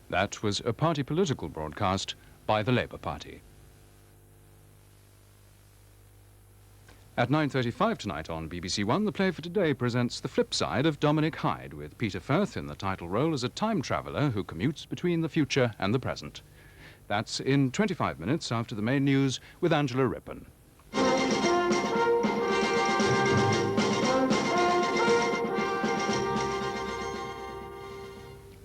That was a party political broadcast by the Labour Party. At 9:35 tonight on BBC One, The Play for Today presents the flip side of Dominic Hyde, with Peter Firth in the title role as a time traveller who commutes between the future and the present. That's in 25 minutes after the main news with Angela Rippon.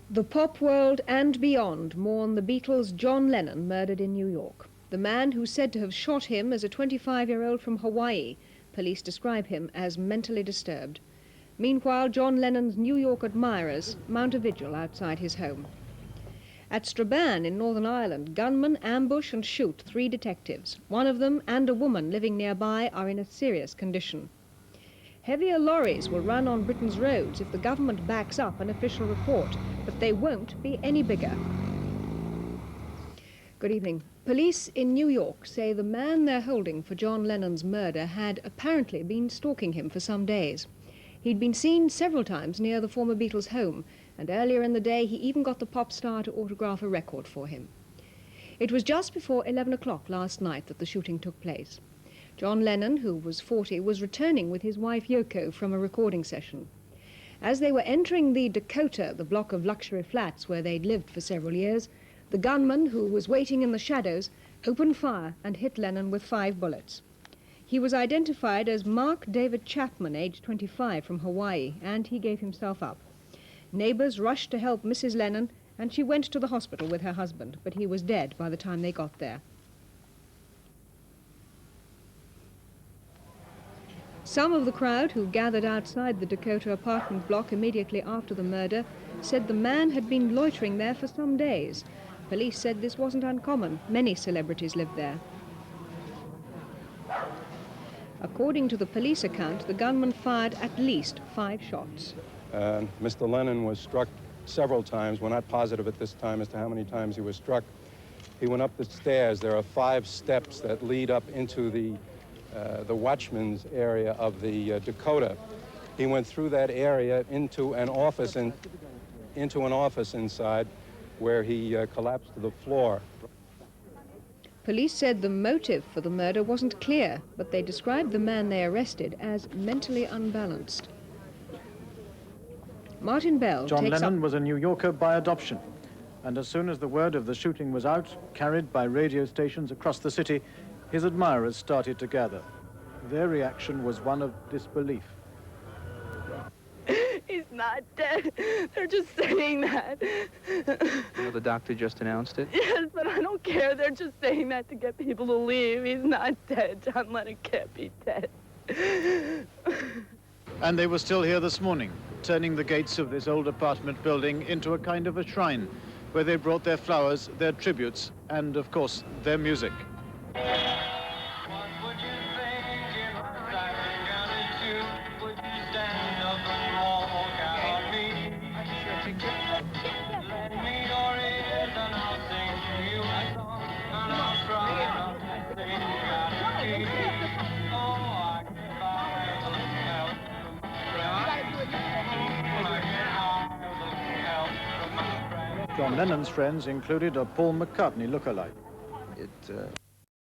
The pop world and beyond mourn the Beatles' John Lennon murdered in New York. The man who's said to have shot him as a 25-year-old from Hawaii. Police describe him as mentally disturbed. Meanwhile, John Lennon's New York admirers mount a vigil outside his home. At Strabane in Northern Ireland, gunmen ambush and shoot 3 detectives. One of them and a woman living nearby are in a serious condition. Heavier lorries will run on Britain's roads if the government backs up an official report, but they won't be any bigger. Good evening. Police in New York say the man they're holding for John Lennon's murder had apparently been stalking him for some days. He'd been seen several times near the former Beatles' home, and earlier in the day he even got the pop star to autograph a record for him. It was just before 11 o'clock last night that the shooting took place. John Lennon, who was 40, was returning with his wife Yoko from a recording session. As they were entering the Dakota, the block of luxury flats where they'd lived for several years, the gunman, who was waiting in the shadows, opened fire and hit Lennon with 5 bullets. He was identified as Mark David Chapman, aged 25, from Hawaii, and he gave himself up. Neighbors rushed to help Mrs. Lennon, and she went to the hospital with her husband, but he was dead by the time they got there. Some of the crowd who gathered outside the Dakota apartment block immediately after the murder said the man had been loitering there for some days. Police said this wasn't uncommon. Many celebrities lived there. According to the police account, the gunman fired at least 5 shots. Mr. Lennon was struck several times. We're not positive at this time as to how many times he was struck. He went up the stairs. There are 5 steps that lead up into the watchman's area of the Dakota. He went through that area into an office inside, where he collapsed to the floor. Police said the motive for the murder wasn't clear, but they described the man they arrested as mentally unbalanced. Martin Bell John takes Lennon up... was a New Yorker by adoption, and as soon as the word of the shooting was out, carried by radio stations across the city, his admirers started to gather. Their reaction was one of disbelief. He's not dead. They're just saying that. You know, the doctor just announced it? Yes, but I don't care. They're just saying that to get people to leave. He's not dead. John Lennon can't be dead. And they were still here this morning, turning the gates of this old apartment building into a kind of a shrine, where they brought their flowers, their tributes, and, of course, their music. John Lennon's friends included a Paul McCartney lookalike. It